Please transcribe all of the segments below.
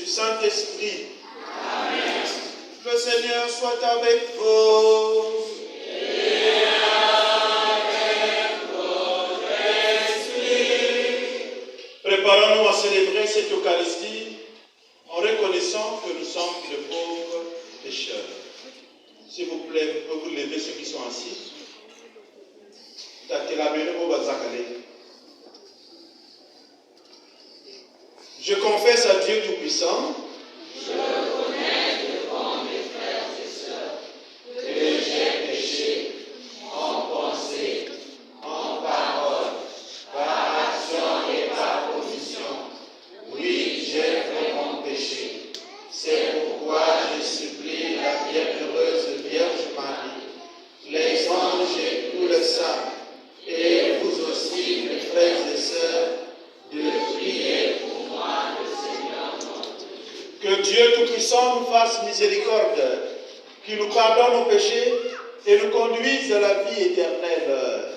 Saint-Esprit. Amen. Le Seigneur soit avec vous. Et avec votre esprit. Préparons-nous à célébrer cette Eucharistie en reconnaissant que nous sommes de pauvres pécheurs. S'il vous plaît, vous pouvez vous lever ceux qui sont assis. Je confesse à Dieu Tout-Puissant. Je reconnais devant mes frères et sœurs que j'ai péché en pensée, en parole, par action et par omission. Oui, j'ai vraiment péché. C'est pourquoi je supplie la bienheureuse Vierge Marie, les anges et tous les saints, et vous aussi, mes frères et sœurs, de prier pour moi, le Seigneur notre Dieu. Que Dieu Tout-Puissant nous fasse miséricorde, qu'il nous pardonne nos péchés et nous conduise à la vie éternelle.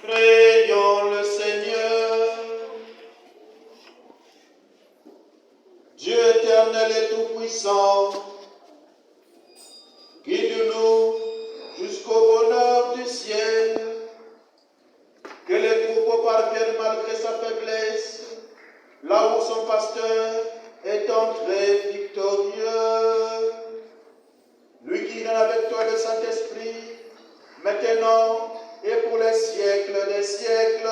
Prions le Seigneur. Dieu éternel et tout-puissant, guide-nous jusqu'au bonheur du ciel. Que les troupeaux parviennent malgré sa faiblesse, là où son pasteur est entré victorieux. Lui qui règne avec toi le Saint-Esprit, maintenant et pour les siècles des siècles.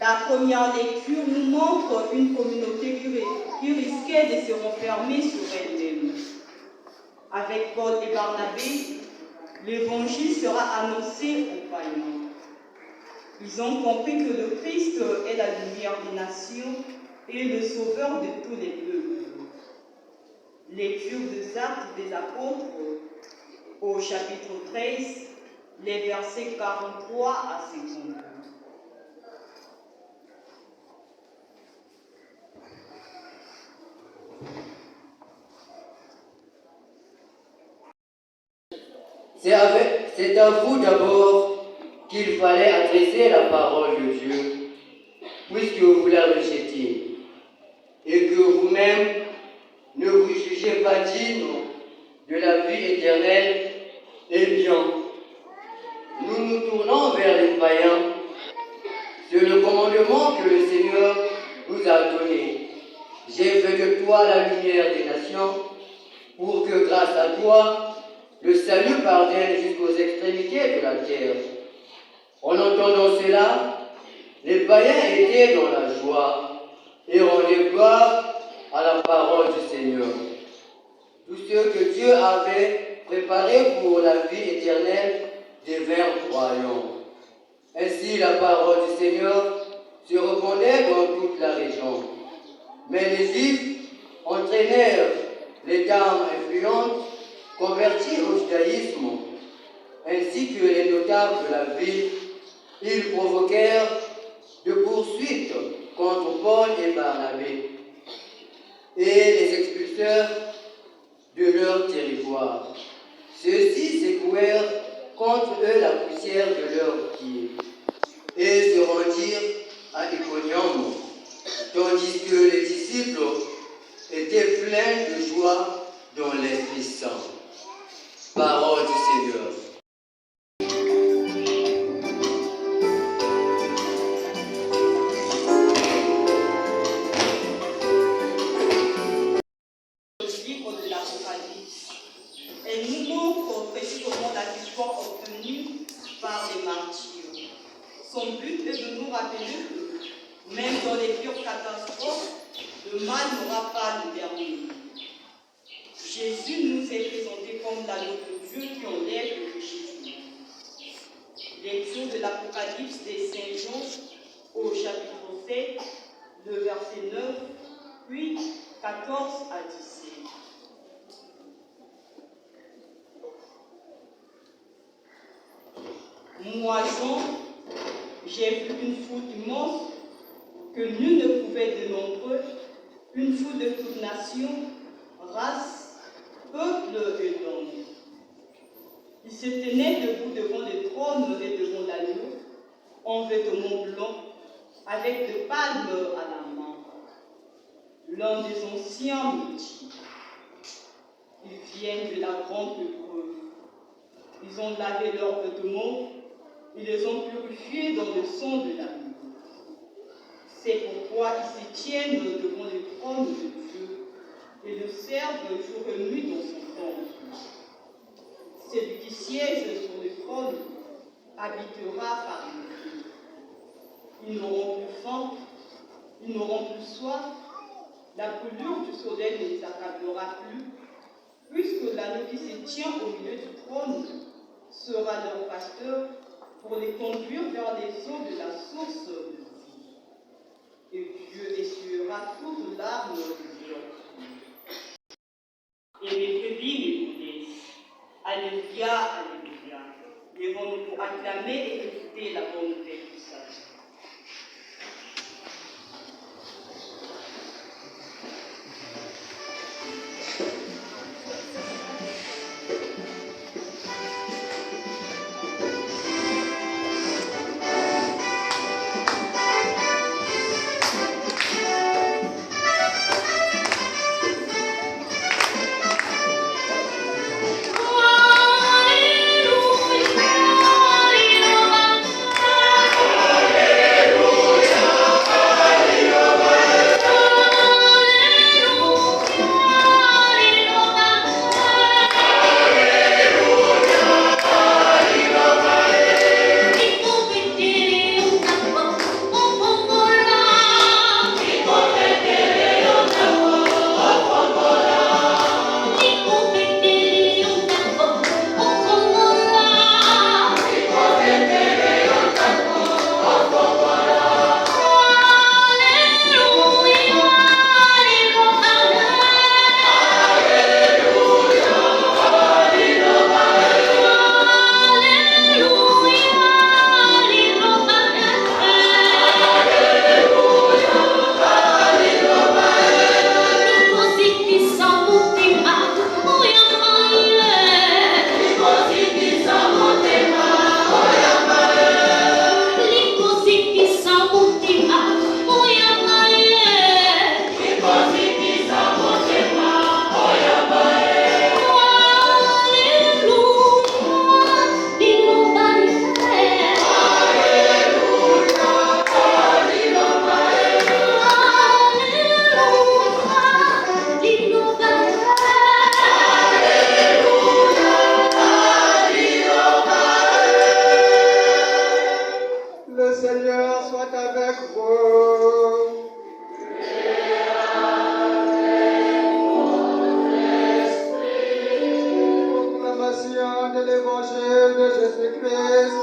La première lecture nous montre une communauté qui risquait de se renfermer sur elle-même. Avec Paul et Barnabé, l'évangile sera annoncé aux païens. Ils ont compris que le Christ est la lumière des nations et le sauveur de tous les peuples. Lecture des Actes des Apôtres au chapitre 13, les versets 43 à 52. C'est à vous d'abord qu'il fallait adresser la parole de Dieu, puisque vous la rejetez, et que vous-même ne vous jugez pas digne de la vie éternelle. Eh bien, nous nous tournons vers les païens. C'est le commandement que le Seigneur nous a donné. J'ai fait de toi la lumière des nations, pour que grâce à toi, le salut parvienne jusqu'aux extrémités de la terre. En entendant cela, les païens étaient dans la joie et rendaient gloire à la parole du Seigneur. Tous ceux que Dieu avait préparés pour la vie éternelle devinrent croyants. Ainsi, la parole du Seigneur se répandait dans toute la région. Mais les Juifs entraînèrent les dames influentes convertis au judaïsme, ainsi que les notables de la ville. Ils provoquèrent de poursuites contre Paul et Barnabé et les expulsèrent de leur territoire. Ceux-ci secouèrent contre eux la poussière de leurs pieds et se rendirent à Iconium, tandis que les disciples étaient pleins de joie dans l'Esprit Saint. Parole du Seigneur. Le livre de l'Apocalypse. Elle nous montre précisément la victoire obtenue par les martyrs. Son but est de nous rappeler que, même dans les pires catastrophes, le mal n'aura pas le dernier mot. Jésus nous est présenté comme l'agneau de Dieu qui enlève le péché du monde. Lecture de l'Apocalypse des Saint Jean au chapitre 7, le verset 9, puis 14 à 17. Moi, Jean, j'ai vu une foule immense que nul ne pouvait dénombrer, une foule de toutes nations, races, peuples et langues. Ils se tenaient debout devant le trône et devant l'agneau, en vêtements blancs, avec des palmes à la main. L'un des anciens me dit, ils viennent de la grande épreuve. Ils ont lavé leurs vêtements, ils les ont purifiés dans le sang de l'agneau. C'est pourquoi ils se tiennent devant le trône de Dieu et le servent jour et nuit dans son temple. Celui qui siège sur le trône habitera parmi eux. Ils n'auront plus faim, ils n'auront plus soif, la brûlure du soleil ne les accablera plus, puisque l'agneau qui se tient au milieu du trône sera leur pasteur pour les conduire vers les eaux de la source de vie. Et Dieu essuiera toute larme de leur yeux. Et mes brebis m'écoutaient. Alléluia, alléluia. acclamer et écouter la volonté du sage. Le Seigneur soit avec vous. Proclamation de l'Évangile de Jésus-Christ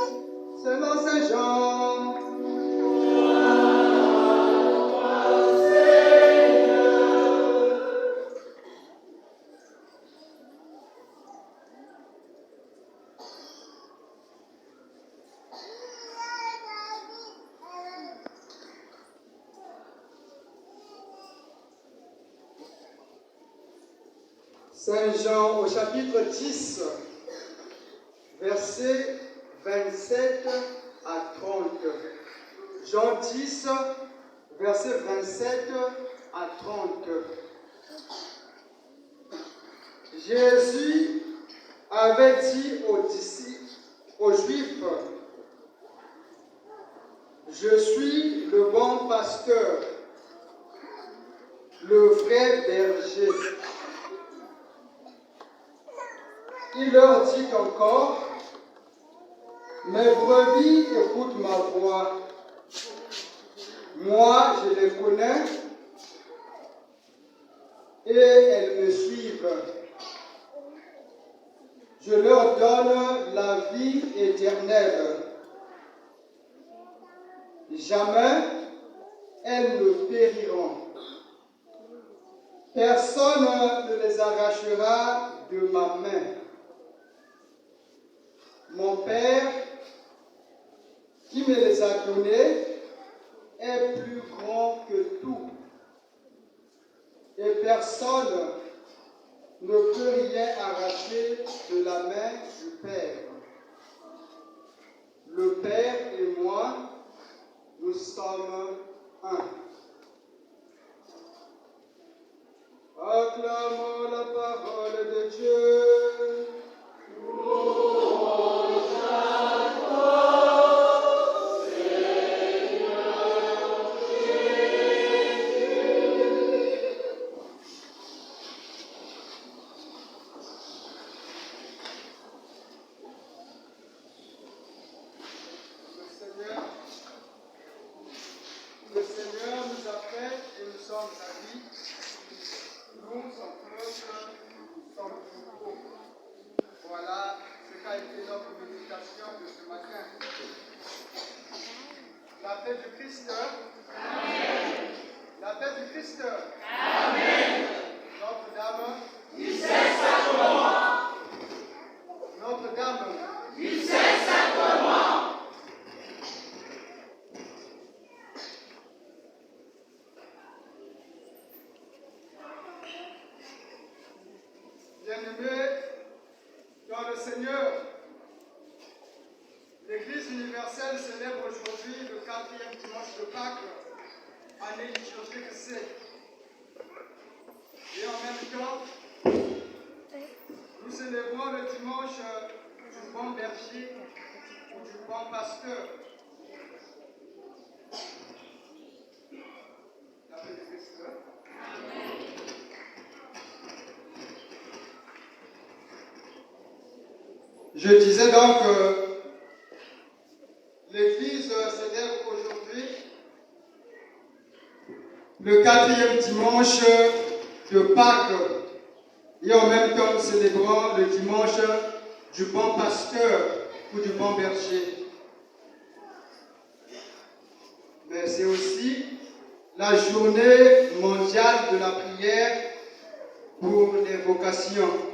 selon Saint Jean. Saint Jean au chapitre 10, versets 27 à 30. Jean 10, versets 27 à 30. Jésus avait dit aux Juifs, « Je suis le bon pasteur, le vrai berger. » Il leur dit encore, « Mes brebis écoutent ma voix. Moi, je les connais et elles me suivent. Je leur donne la vie éternelle. Jamais elles ne périront. Personne ne les arrachera de ma main. Mon Père, qui me les a donnés, est plus grand que tout. Et personne ne peut rien arracher de la main du Père. Le Père et moi, nous sommes un. Acclamons la parole de Dieu. Le Seigneur nous appelle et nous sommes amis. Nous, son peuple, sommes troupeaux. Voilà ce qu'a été notre méditation de ce matin. La paix du Christ. Amen. La paix du Christ. Amen. Notre-Dame. Du Saint-Sacrement. Notre-Dame. Du Saint-Sacrement. universelle célèbre aujourd'hui le 4e dimanche de Pâques, année liturgique C. Et en même temps, nous célébrons le dimanche du bon berger ou du bon pasteur. La paix du Christ. Je disais donc que l'Église célèbre aujourd'hui le 4e dimanche de Pâques et en même temps nous célébrons le dimanche du bon pasteur ou du bon berger. Mais c'est aussi la journée mondiale de la prière pour les vocations.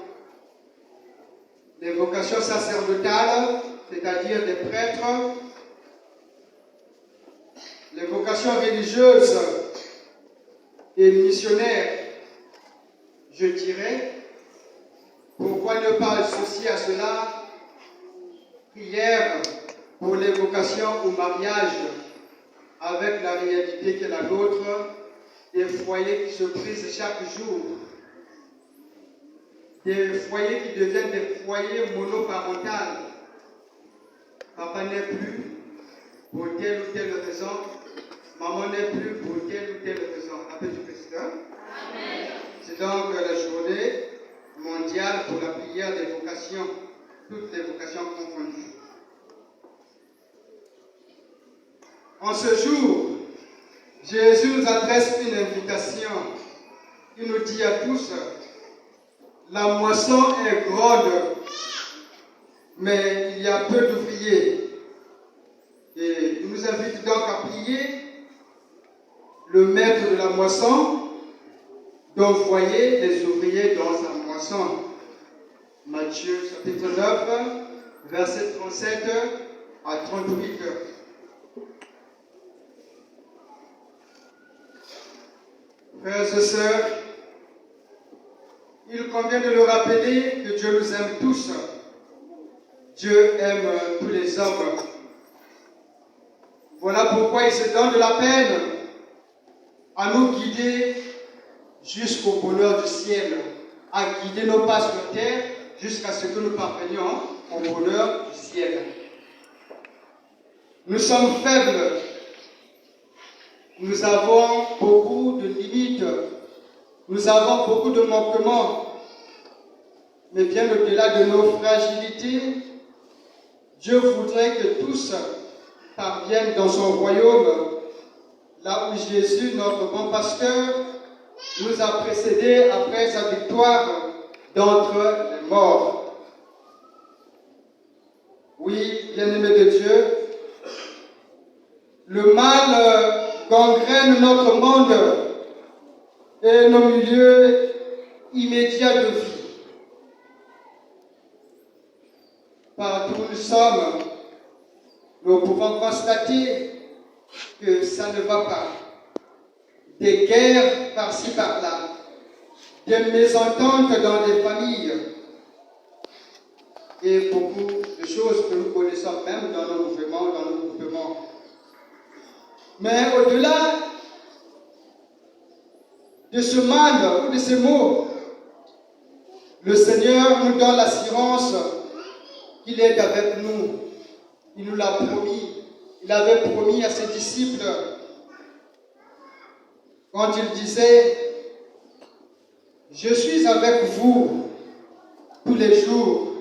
Les vocations sacerdotales, c'est-à-dire des prêtres, les vocations religieuses et missionnaires, je dirais. Pourquoi ne pas associer à cela prière pour les vocations au mariage avec la réalité qui est la nôtre, des foyers qui se brisent chaque jour, des foyers qui deviennent des foyers monoparentaux. Papa n'est plus pour telle ou telle raison, maman n'est plus pour telle ou telle raison. Appel du président. Amen. C'est donc la journée mondiale pour la prière des vocations, toutes les vocations confondues. En ce jour, Jésus nous adresse une invitation. Il nous dit à tous, la moisson est grande, mais il y a peu d'ouvriers. Et il nous invite donc à prier le maître de la moisson, d'envoyer les ouvriers dans sa moisson. Matthieu chapitre 9, versets 37 à 38. Frères et sœurs, il convient de le rappeler que Dieu nous aime tous. Dieu aime tous les hommes. Voilà pourquoi il se donne de la peine à nous guider jusqu'au bonheur du ciel, à guider nos pas sur terre jusqu'à ce que nous parvenions au bonheur du ciel. Nous sommes faibles. Nous avons beaucoup de limites. Nous avons beaucoup de manquements. Mais bien au-delà de nos fragilités, Dieu voudrait que tous parviennent dans son royaume, là où Jésus, notre bon pasteur, nous a précédés après sa victoire d'entre les morts. Oui, bien-aimés de Dieu, le mal gangrène notre monde et nos milieux immédiats de vie. Partout où nous sommes, nous pouvons constater que ça ne va pas. Des guerres par-ci par-là, des mésententes dans des familles et beaucoup de choses que nous connaissons même dans nos mouvements, dans nos groupements. Mais au-delà de ce mal ou de ces maux, le Seigneur nous donne l'assurance qu'il est avec nous. Il nous l'a promis. Il avait promis à ses disciples quand il disait « Je suis avec vous tous les jours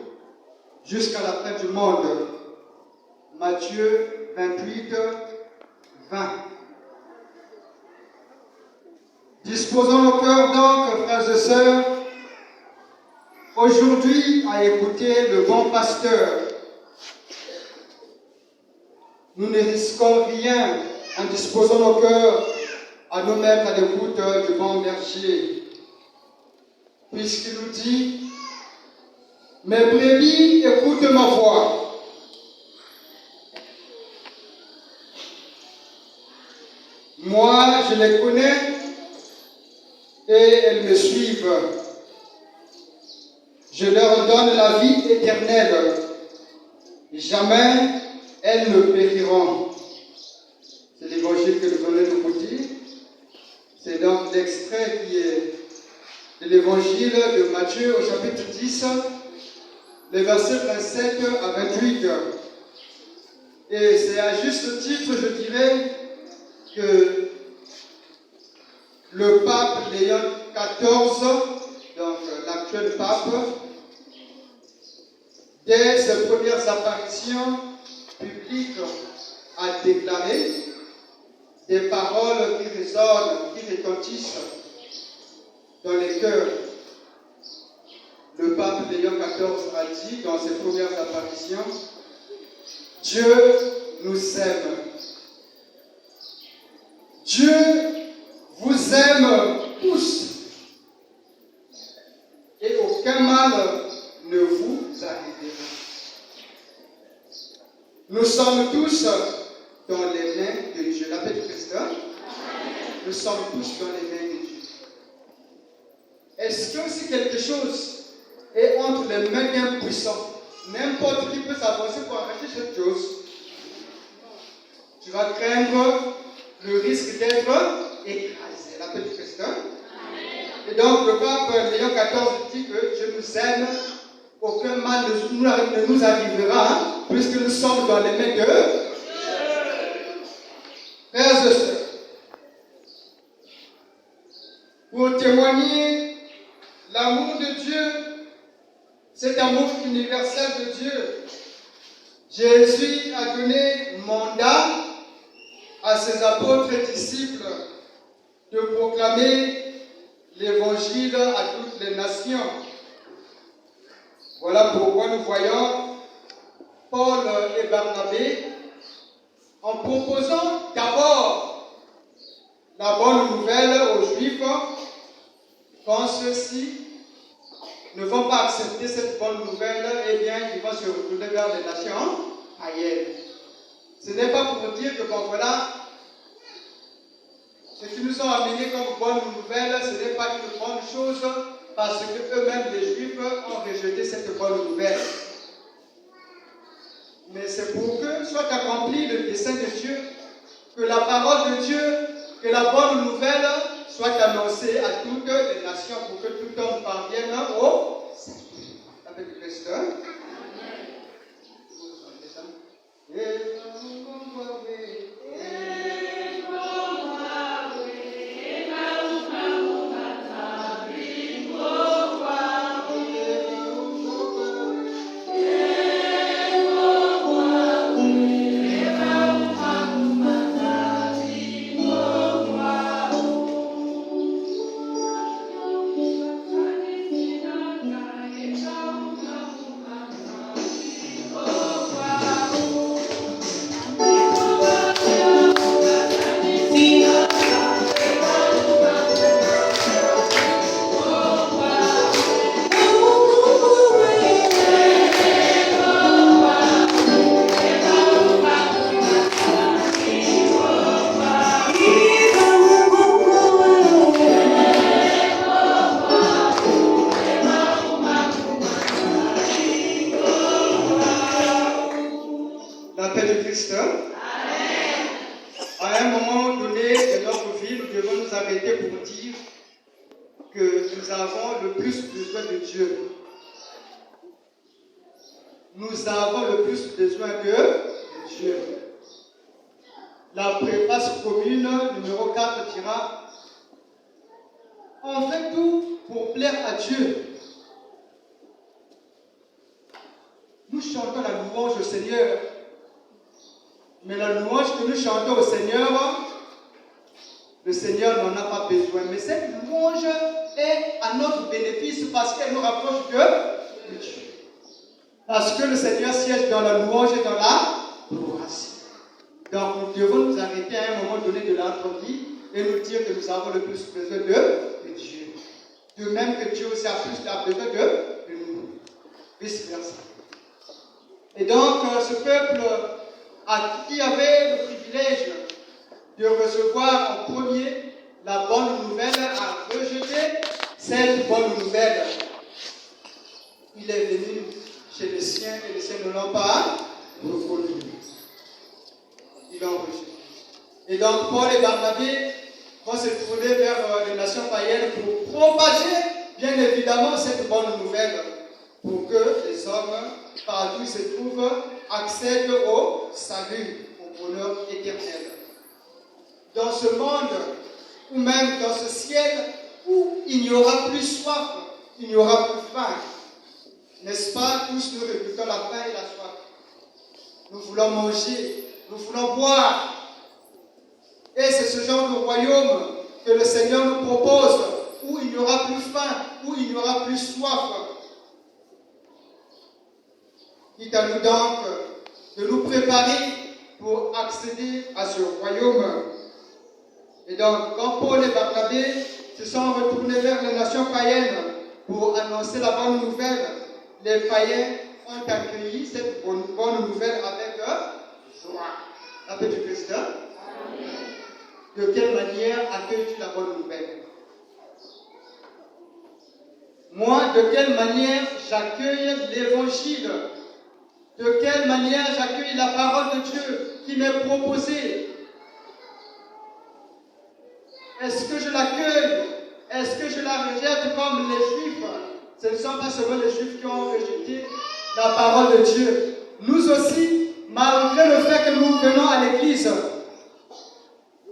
jusqu'à la fin du monde ». Matthieu 28, 20. Disposons nos cœurs donc, frères et sœurs, aujourd'hui à écouter le bon pasteur. Nous ne risquons rien en disposant nos cœurs à nous mettre à l'écoute du bon berger. Puisqu'il nous dit « Mes brebis écoutent ma voix ». Moi, je les connais et elles me suivent. Je leur donne la vie éternelle. Jamais elles elles ne périront. C'est l'évangile que nous venons de vous dire. C'est donc l'extrait qui est de l'évangile de Matthieu au chapitre 10, les versets 27 à 28. Et c'est à juste titre, je dirais, que le pape Léon XIV, donc l'actuel pape, dès ses premières apparitions publiques, a déclaré des paroles qui résonnent, qui retentissent dans les cœurs. Le pape Léon XIV a dit dans ses premières apparitions, Dieu nous aime. Dieu vous aime tous. Et aucun mal ne vous arrivera. Nous sommes tous dans les mains de Dieu. La paix du Christ. Nous sommes tous dans les mains de Dieu. Est-ce que si quelque chose est entre les mains d'un puissant, n'importe qui peut s'avancer pour arracher cette chose, tu vas craindre le risque d'être écrasé. La paix du Christ. Et donc le pape Léon XIV dit que Dieu nous aime, aucun mal ne nous arrivera, puisque nous sommes dans les mains de Dieu. Frères et sœurs, pour témoigner l'amour de Dieu, cet amour universel de Dieu, Jésus a donné mandat à ses apôtres et disciples de proclamer l'évangile à toutes les nations. Voilà pourquoi nous voyons Paul et Barnabé en proposant d'abord la bonne nouvelle aux Juifs. Quand ceux-ci ne vont pas accepter cette bonne nouvelle, eh bien, ils vont se retourner vers les nations païennes. Ce n'est pas pour dire que, bon, voilà, ce qui nous ont amenés comme bonne nouvelle, ce n'est pas une bonne chose, parce que eux-mêmes, les Juifs, ont rejeté cette bonne nouvelle. Mais c'est pour que soit accompli le dessein de Dieu, que la parole de Dieu, que la bonne nouvelle soit annoncée à toutes les nations, pour que tout homme parvienne au salut. Avec le Christ. Nous avons le plus besoin de Dieu. La préface commune numéro 4 dira: on fait tout pour plaire à Dieu. Nous chantons la louange au Seigneur, mais la louange que nous chantons au Seigneur, le Seigneur n'en a pas besoin. Mais cette louange est à notre bénéfice parce qu'elle nous rapproche de Dieu. Parce que le Seigneur siège dans la louange et dans la adoration. Donc nous devons nous arrêter à un moment donné de notre vie et nous dire que nous avons le plus besoin de Dieu. De même que Dieu aussi a besoin de nous. Vice versa. Et donc ce peuple qui avait le privilège de recevoir en premier la bonne nouvelle a rejeté cette bonne nouvelle. Il est venu chez les siens et les siens ne l'ont pas reconnu. l'ont rejeté. Et donc Paul et Barnabé vont se tourner vers les nations païennes pour propager, bien évidemment, cette bonne nouvelle, pour que les hommes, partout où ils se trouvent, accèdent au salut, au bonheur éternel. Dans ce monde, ou même dans ce ciel, où il n'y aura plus soif, il n'y aura plus faim. N'est-ce pas, tous nous réputons la faim et la soif. Nous voulons manger, nous voulons boire. Et c'est ce genre de royaume que le Seigneur nous propose, où il n'y aura plus faim, où il n'y aura plus soif. Quitte à nous donc de nous préparer pour accéder à ce royaume. Et donc, quand Paul et Barnabé se sont retournés vers les nations païennes pour annoncer la bonne nouvelle, les païens ont accueilli cette bonne nouvelle avec joie. La paix du Christ. De quelle manière accueilles-tu la bonne nouvelle? Moi, de quelle manière j'accueille l'évangile? De quelle manière j'accueille la parole de Dieu qui m'est proposée? Est-ce que je l'accueille? Est-ce que je la rejette comme les Juifs? Ce ne sont pas seulement les Juifs qui ont rejeté la parole de Dieu. Nous aussi, malgré le fait que nous venons à l'église,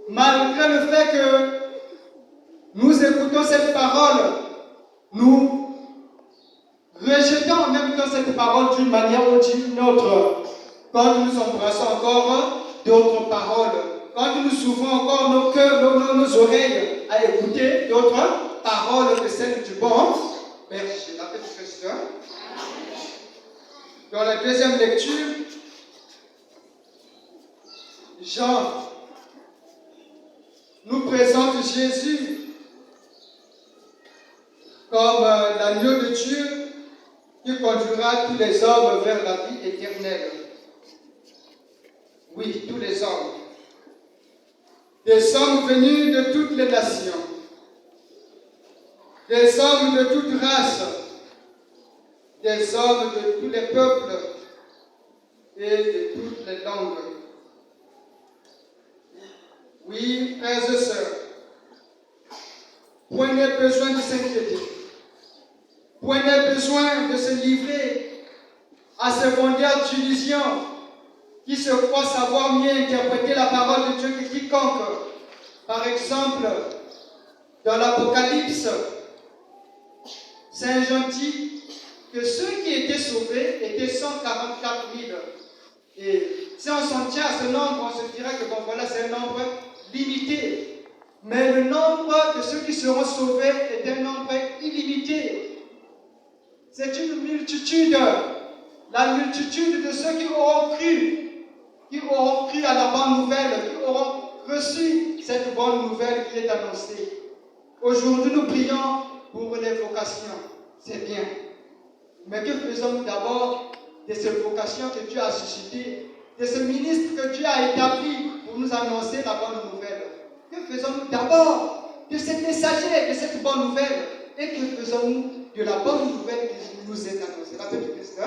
malgré le fait que nous écoutons cette parole, nous rejetons en même temps cette parole d'une manière ou d'une autre. Quand nous embrassons encore d'autres paroles, quand nous ouvrons encore nos cœurs, nos oreilles à écouter d'autres paroles que celles du bon berger, la paix du Christ. Dans la deuxième lecture, Jean nous présente Jésus comme l'agneau de Dieu qui conduira tous les hommes vers la vie éternelle. Oui, tous les hommes. Des hommes venus de toutes les nations, des hommes de toutes races, des hommes de tous les peuples et de toutes les langues. Oui, frères et sœurs, point n'est besoin de s'inquiéter, point n'est besoin de se livrer à ce secondaire d'illusions qui se croit savoir mieux interpréter la parole de Dieu que quiconque. Par exemple, dans l'Apocalypse, Saint Jean dit que ceux qui étaient sauvés étaient 144 000. Et si on s'en tient à ce nombre, on se dirait que bon voilà, c'est un nombre limité. Mais le nombre de ceux qui seront sauvés est un nombre illimité. C'est une multitude, la multitude de ceux qui auront cru à la bonne nouvelle, qui auront reçu cette bonne nouvelle qui est annoncée. Aujourd'hui, nous prions pour les vocations. C'est bien. Mais que faisons-nous d'abord de ces vocations que Dieu a suscitées, de ce ministre que Dieu a établi pour nous annoncer la bonne nouvelle? Que faisons-nous d'abord de ces messagers de cette bonne nouvelle? Et que faisons-nous de la bonne nouvelle qui nous est annoncée? La paix du Christ.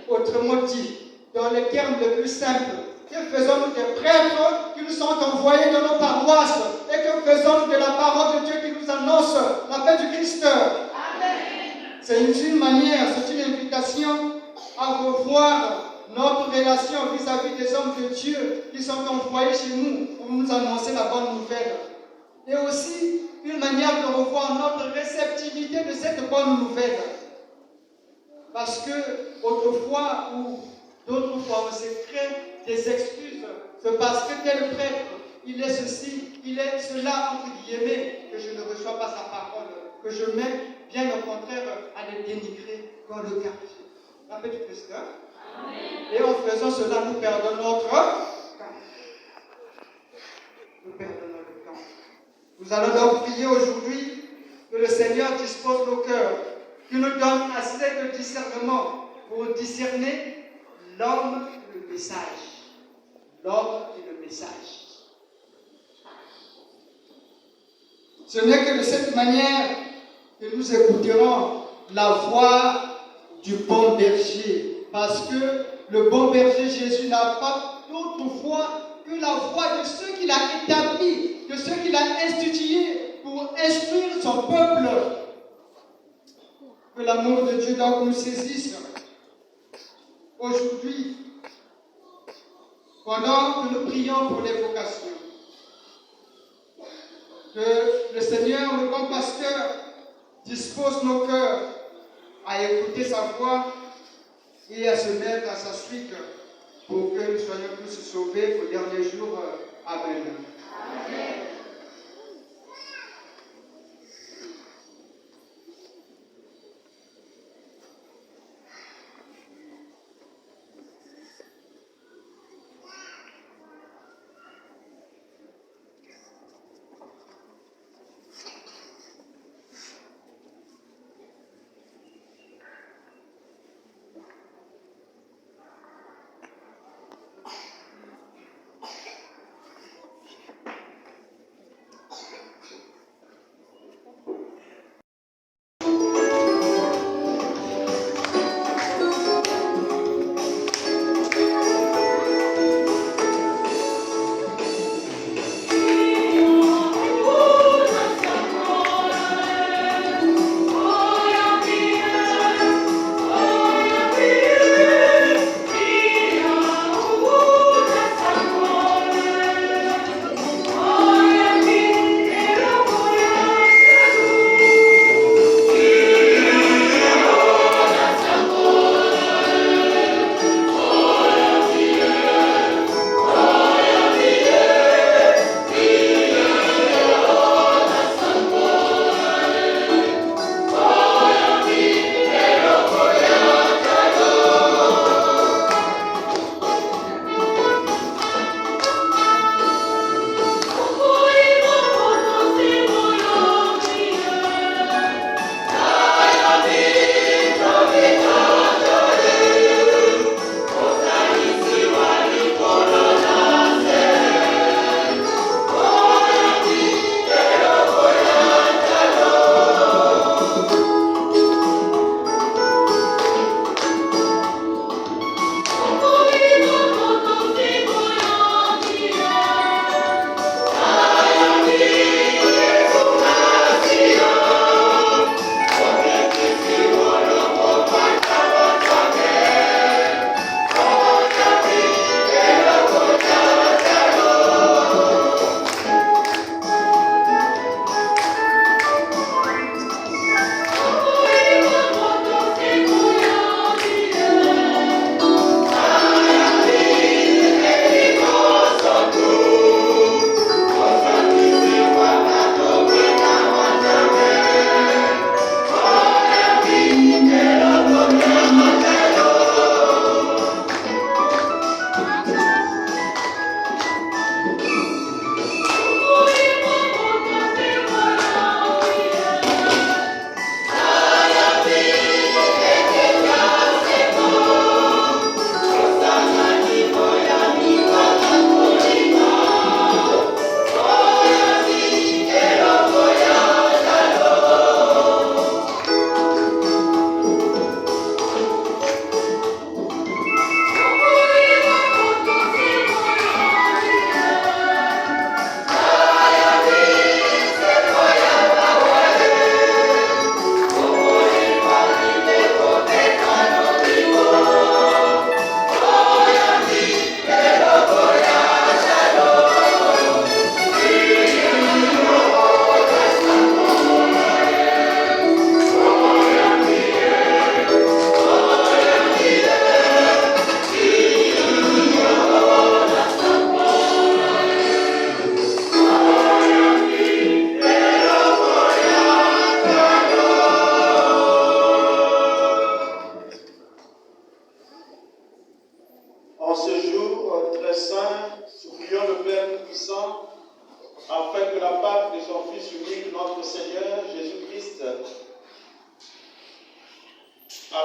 Autrement dit, dans les termes les plus simples, que faisons-nous des prêtres qui nous sont envoyés dans nos paroisses? Et que faisons-nous de la parole de Dieu qui nous annonce la paix du Christ? C'est une manière, c'est une invitation à revoir notre relation vis-à-vis des hommes de Dieu qui sont envoyés chez nous pour nous annoncer la bonne nouvelle. Et aussi une manière de revoir notre réceptivité de cette bonne nouvelle. Parce que autrefois ou d'autres fois on se crée des excuses. C'est parce que tel prêtre, il est ceci, il est cela, entre guillemets, que je ne reçois pas sa parole, que je mets bien au contraire à les dénigrer dans le quartier. La paix du Christ. Et en faisant cela, nous perdons notre temps. Nous perdons notre temps. Nous allons donc prier aujourd'hui que le Seigneur dispose nos cœurs, qu'il nous donne assez de discernement pour discerner l'homme et le message. L'homme et le message. Ce n'est que de cette manière que nous écouterons la voix du bon berger. Parce que le bon berger Jésus n'a pas d'autre foi que la foi de ceux qu'il a établis, de ceux qu'il a institués pour instruire son peuple. Que l'amour de Dieu donc nous saisisse aujourd'hui, pendant que nous prions pour les vocations. Que le Seigneur, le bon pasteur, dispose nos cœurs à écouter sa voix et à se mettre à sa suite pour que nous soyons tous sauvés au dernier jour. Amen. Amen.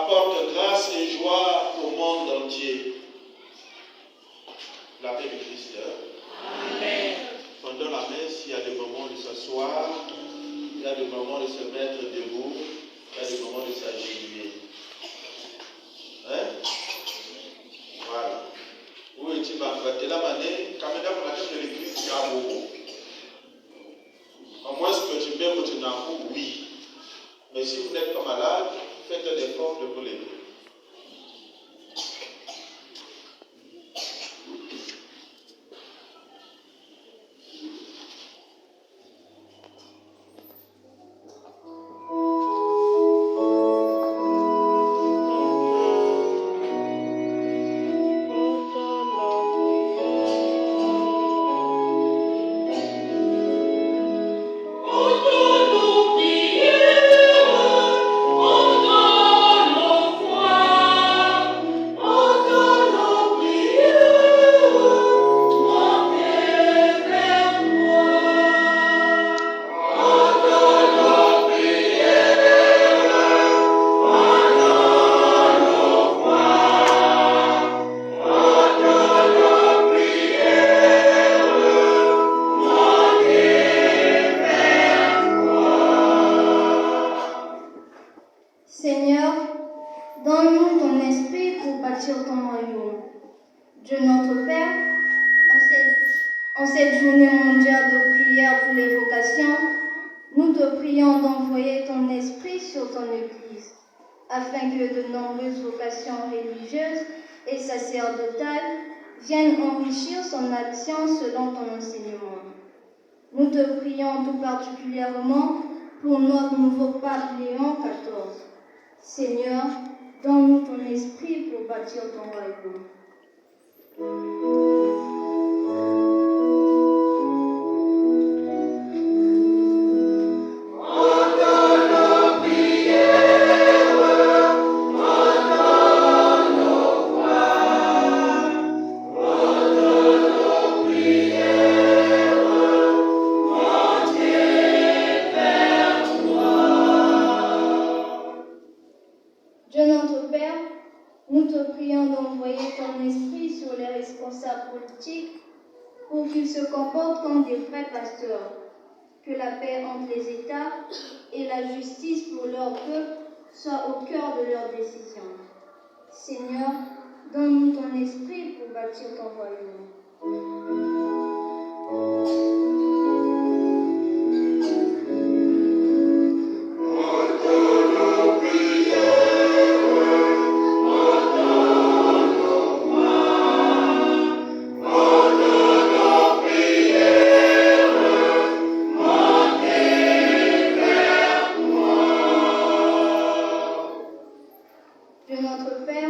apporte grâce et joie au monde entier. La paix du Christ. Amen. Pendant la messe, il y a des moments de s'asseoir, il y a des moments de se mettre debout, il y a des moments de s'agenouiller. Hein? Voilà. la manée, quand même dans la tête de l'église, il y a beaucoup. À moins que tu m'aimes ou tu n'en fous, oui. Mais si vous n'êtes pas malade, faites un effort de vous lever. Seigneur, donne-nous ton esprit pour bâtir ton royaume. Dieu notre Père, en cette journée mondiale de prière pour les vocations, nous te prions d'envoyer ton esprit sur ton Église, afin que de nombreuses vocations religieuses et sacerdotales viennent enrichir son action selon ton enseignement. Nous te prions tout particulièrement pour notre nouveau pape Léon XIV. Seigneur, donne-nous ton esprit pour bâtir ton royaume. Dieu notre Père, nous te prions d'envoyer ton esprit sur les responsables politiques pour qu'ils se comportent comme des vrais pasteurs, que la paix entre les États et la justice pour leur peuple soient au cœur de leurs décisions. Seigneur, donne-nous ton esprit pour bâtir ton royaume. Dieu notre Père,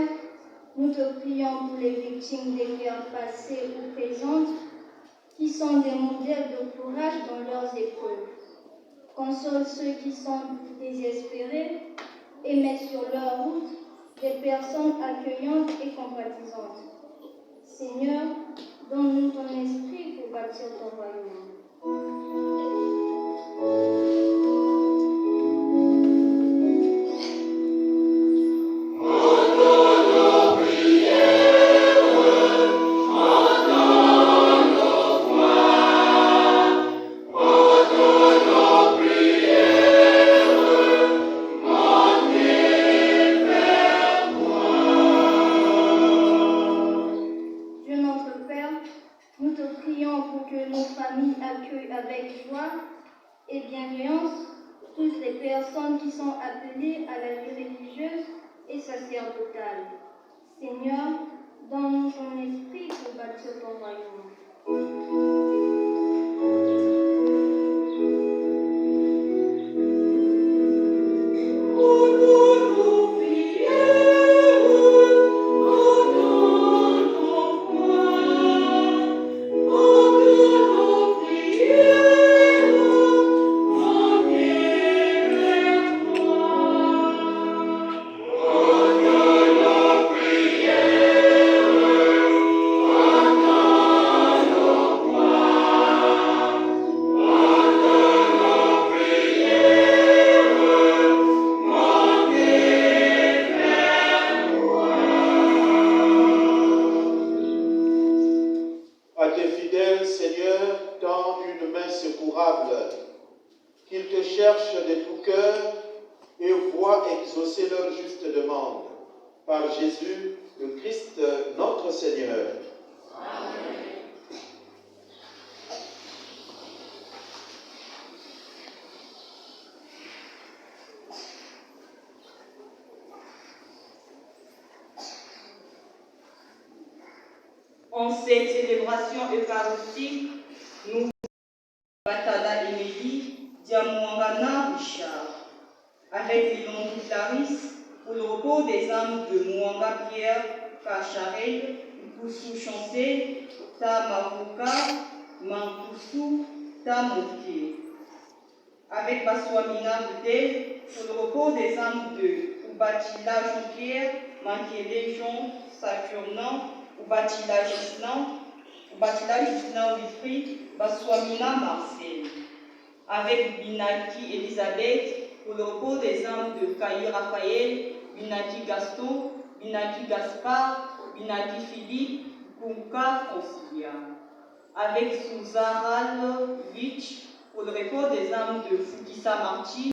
nous te prions pour les victimes des guerres passées ou présentes, qui sont des modèles de courage dans leurs épreuves. Console ceux qui sont désespérés et mets sur leur route des personnes accueillantes et compatisantes. Seigneur, donne-nous ton esprit pour bâtir ton royaume. Dieu notre Père, nous te prions pour que nos familles accueillent avec joie et bienveillance toutes les personnes qui sont appelées à la vie religieuse et sacerdotale. Seigneur, donne-nous ton esprit pour bâtir ton royaume. À tes fidèles, Seigneur, tends une main secourable, qu'ils te cherchent de tout cœur et voient exaucer leur juste demande. Par Jésus, le Christ, notre Seigneur. Amen. En cette célébration eucharistique, nous Batala Emily, Diamouangana Richard, avec les noms de Clarisse, pour le repos des âmes de Mouanga Pierre, Kacharel, Poussou Chancé, Tamavuka, Mankoussou, Tamoké. Avec Baswamina Boutel, pour le repos des âmes de Oubatila Jean-Pierre, Mankele Jean, Saturnan, Oubatila Gislain Wilfried, Baswamina Marcel. Avec Binaki Elisabeth, pour le repos des âmes de Kaï Raphaël, Binaki Gaston, Binaki Gaspard, Binaki Philippe, Kunka Concilia. Avec Suzaral Vich, pour le repos des âmes de Fukisa Marti,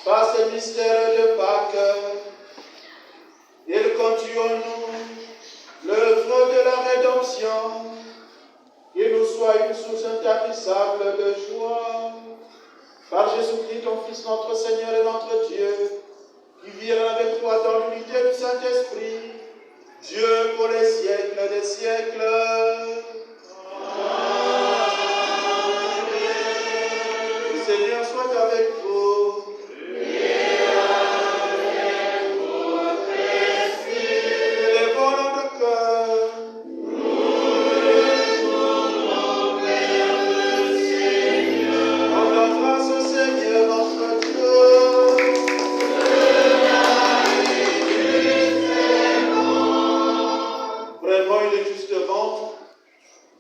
Par ce mystère de Pâques, il continue en nous l'œuvre de la rédemption, qu'il nous soit une source intarissable de joie. Par Jésus-Christ, ton Fils, notre Seigneur et notre Dieu, qui vit avec toi dans l'unité du Saint-Esprit, Dieu pour les siècles des siècles. Le Seigneur soit avec vous. Élevons notre cœur. Rendons grâce au Seigneur notre Dieu. Vraiment, il est justement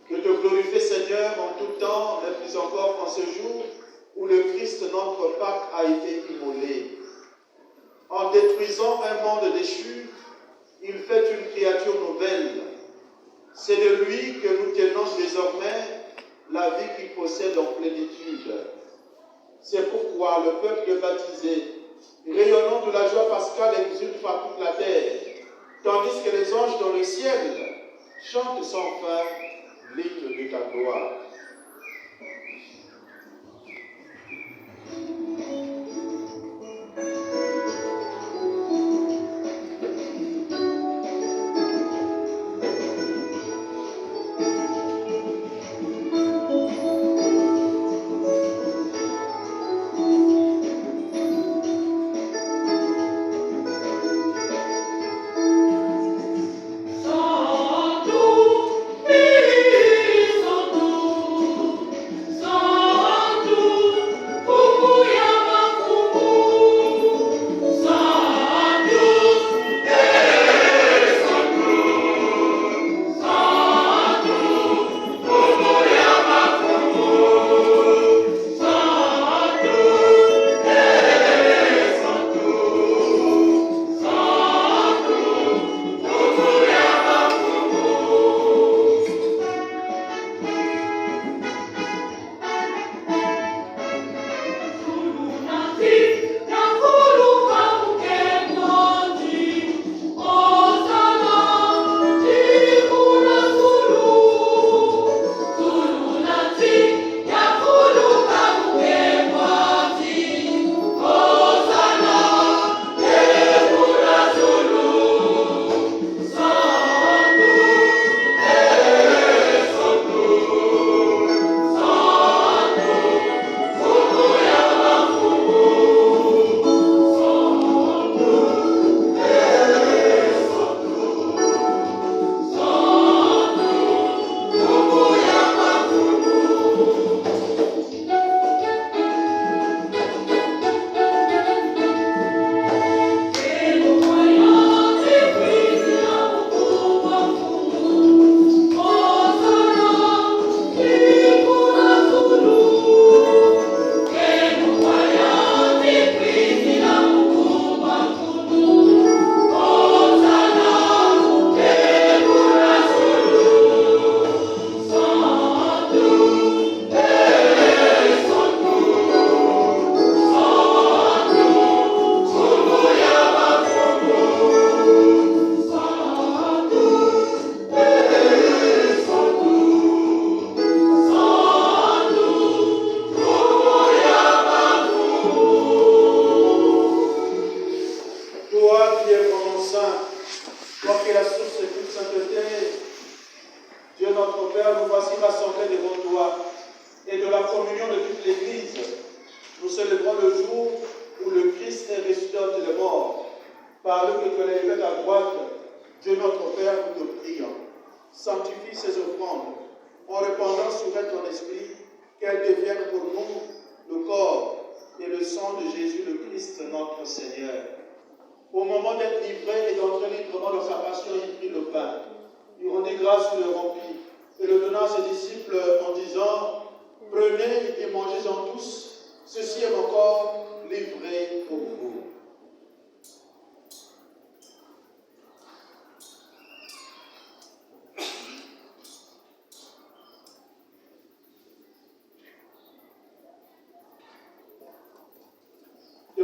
de te glorifier, Seigneur, en tout temps, mais plus encore en ce jour où le Christ, notre Pâque, a été immolé. En détruisant un monde déchu, il fait une créature nouvelle. C'est de lui que nous tenons désormais la vie qu'il possède en plénitude. C'est pourquoi le peuple baptisé, rayonnant de la joie pascale, exulte par toute la terre, tandis que les anges dans le ciel chantent sans fin l'hymne de ta gloire.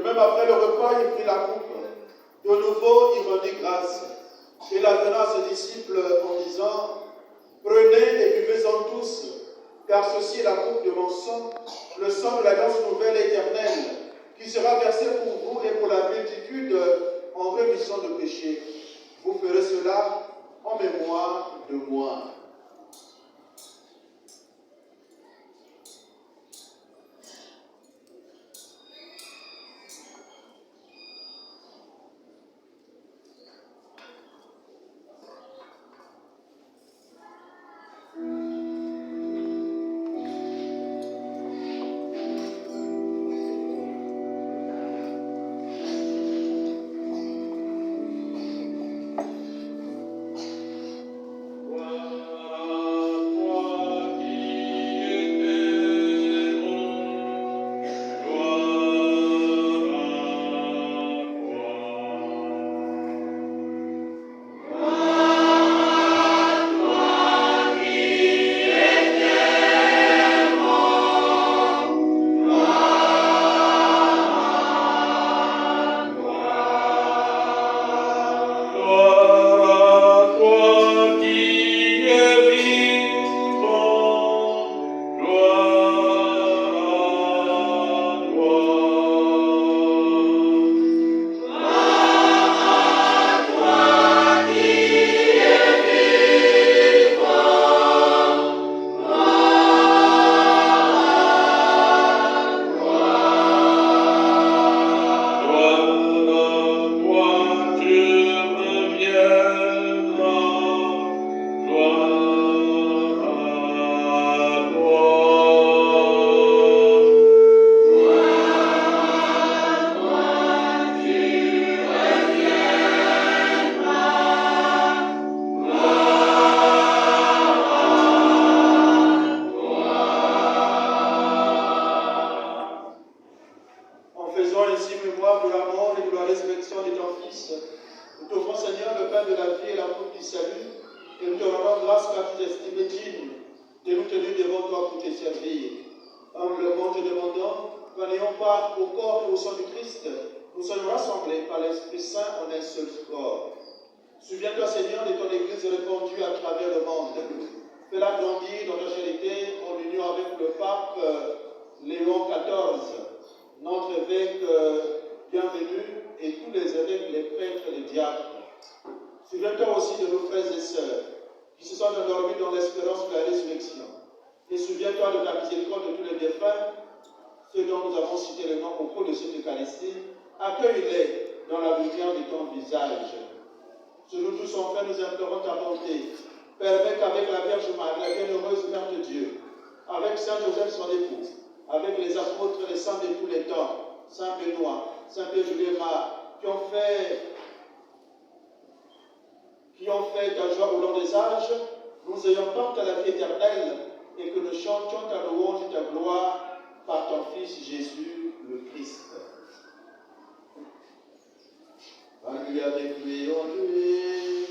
même après le repas, il prit la coupe. De nouveau, il rendit grâce. Et la donna à ses disciples en disant, prenez et buvez-en tous, car ceci est la coupe de mon sang, le sang de l'alliance nouvelle et éternelle, qui sera versé pour vous et pour la multitude en rémission de péché. Vous ferez cela en mémoire de moi. Souviens-toi, Seigneur, de ton Église répandue à travers le monde. Fais-la grandir dans ta charité en union avec le pape Léon XIV, notre évêque bienvenu, et tous les évêques, les prêtres, les diacres. Souviens-toi aussi de nos frères et sœurs qui se sont endormis dans l'espérance de la résurrection. Et souviens-toi de ta miséricorde de tous les défunts, ceux dont nous avons cité le nom au cours de cette Eucharistie. Accueille-les dans la lumière de ton visage. Sur nous tous, enfin, nous implorons ta bonté. Permets qu'avec la Vierge Marie, la bienheureuse Mère de Dieu, avec Saint Joseph son époux, avec les apôtres, les saints de tous les temps, Saint Benoît, Saint Pierre Julien Marc, qui ont fait ta joie au long des âges, nous ayons tant à la vie éternelle et que nous chantions ta louange et ta gloire par ton Fils Jésus le Christ. Marie avec lui en lui.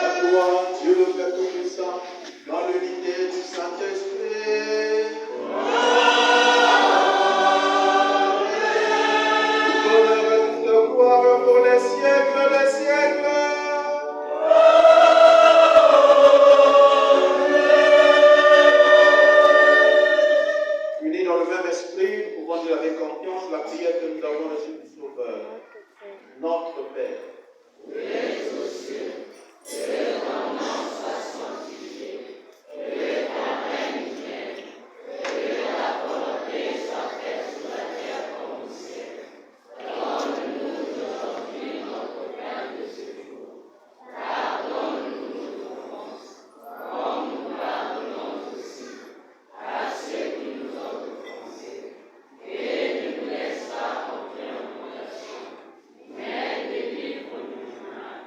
À toi, Dieu le Père Tout-Puissant, dans l'unité du Saint-Esprit. Honneur et de gloire pour les siècles des siècles. Avec confiance la prière que nous avons reçue du Sauveur. Notre Père, qui es aux cieux, que ton nom soit sanctifié, que ton règne vienne, que ta volonté soit faite sur la terre comme au ciel. Donne-nous aujourd'hui notre pain de ce jour. Pardonne-nous nos offenses, comme nous pardonnons aussi à ceux qui nous ont offensés. Et ne nous laisse pas entrer en tentation, mais délivre-nous du mal.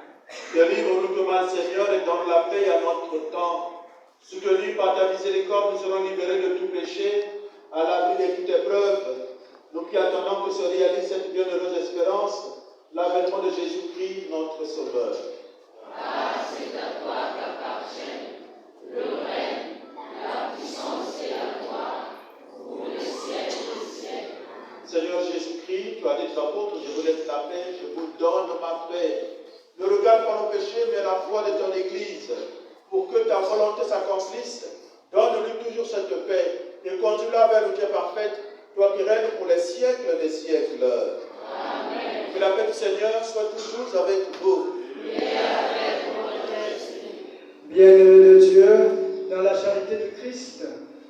Délivre-nous du mal, Seigneur, et donne la paix à notre temps. Soutenus par ta miséricorde, nous serons libérés de tout péché, à l'abri de toute épreuve. Nous qui attendons que se réalise cette bienheureuse espérance, l'avènement de Jésus-Christ, notre Sauveur. Ah, c'est à toi qu'appartiennent le règne, la puissance et la gloire, Seigneur Jésus-Christ, tu as dit aux apôtres, je vous laisse la paix, je vous donne ma paix. Ne regarde pas nos péchés, mais la foi de ton Église. Pour que ta volonté s'accomplisse, donne-lui toujours cette paix et conduis-la vers une vie parfaite, toi qui règnes pour les siècles des siècles. Amen. Que la paix du Seigneur soit toujours avec vous. Bien-aimés de Dieu, dans la charité du Christ,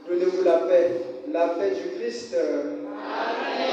donnez-vous la paix du Christ. Amen.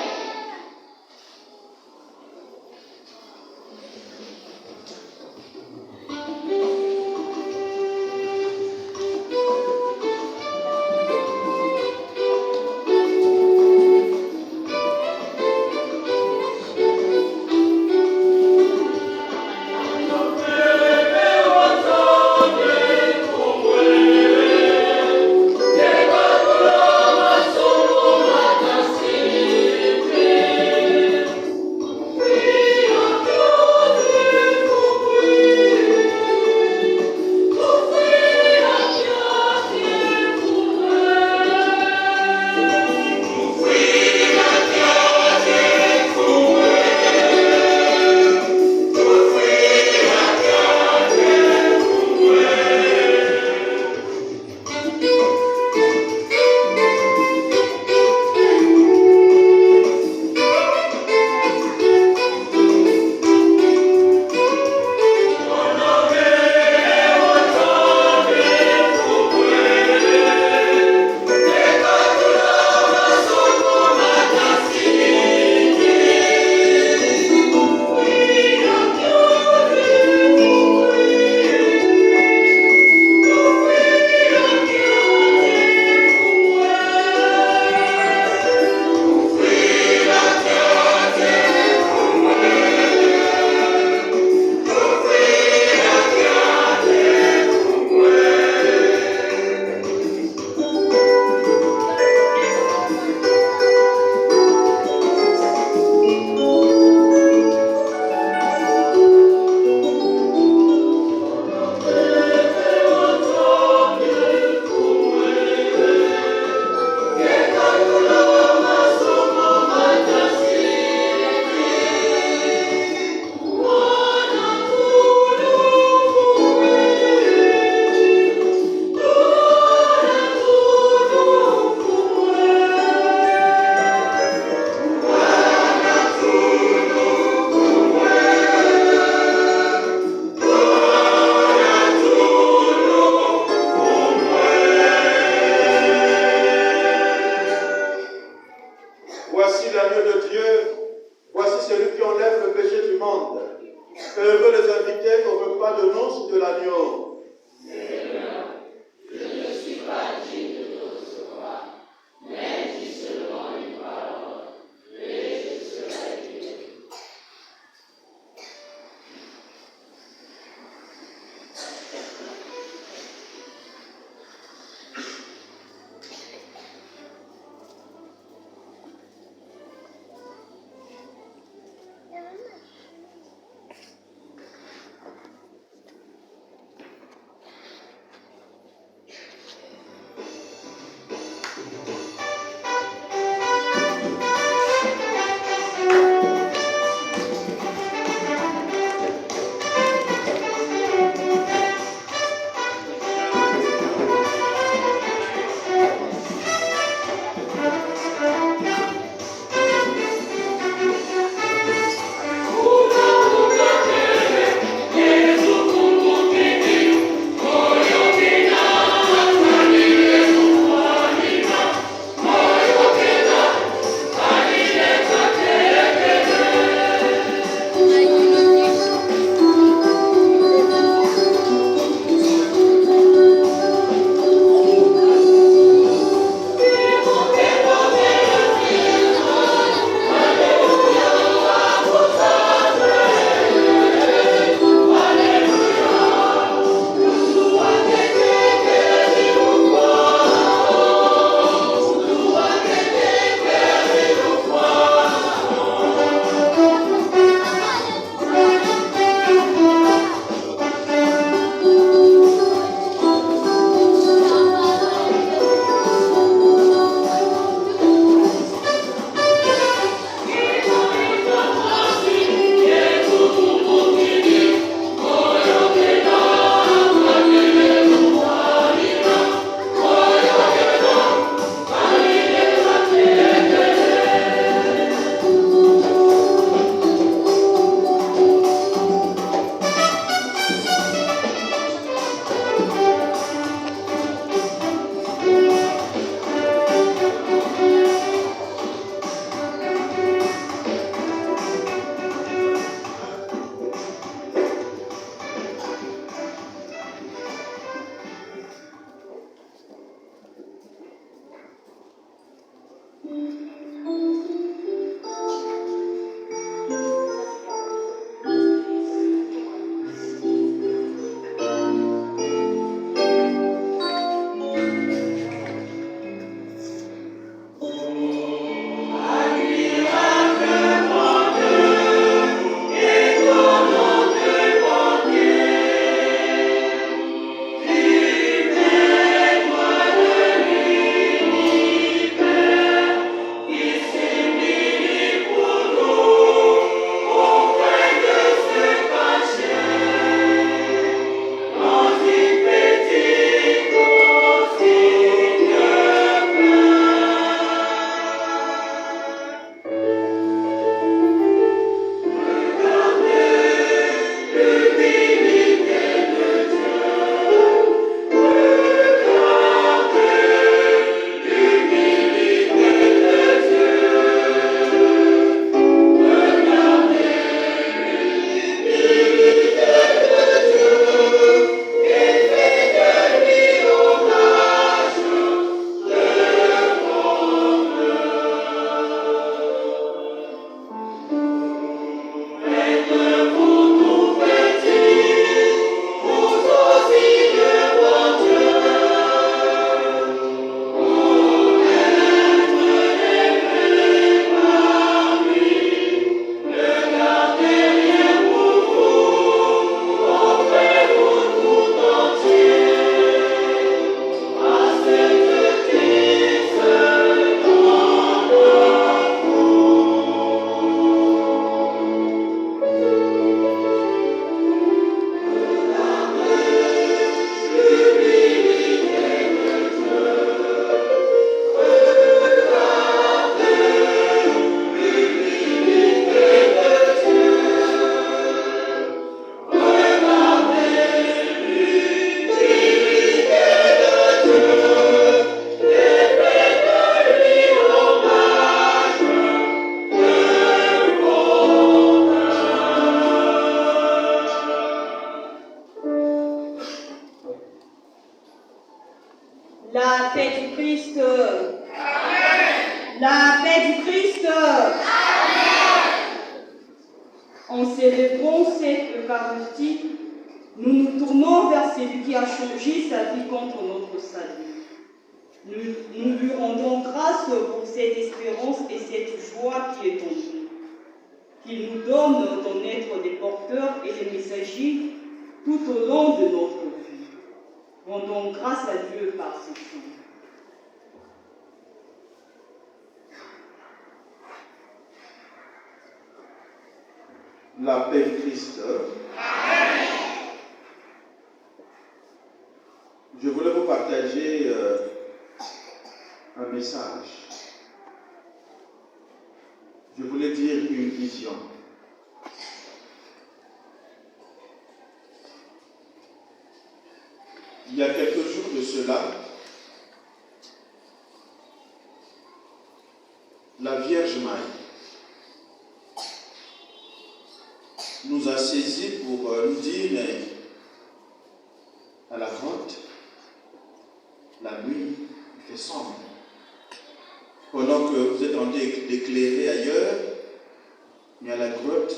paix du Christ. En célébrant cette Eucharistie, nous nous tournons vers celui qui a changé sa vie contre notre salut. Nous lui rendons grâce pour cette espérance et cette joie qui est en nous. Qu'il nous donne d'en être des porteurs et des messagers tout au long de notre vie. Rendons grâce à Dieu par ce chant. La paix du Christ. Amen. Je voulais vous partager un message. Je voulais dire une vision. Il y a quelques jours de cela, la Vierge Marie nous a saisis pour nous dire, mais à la grotte, la nuit, il fait sombre. Pendant que vous êtes en train d'éclairer ailleurs, mais à la grotte,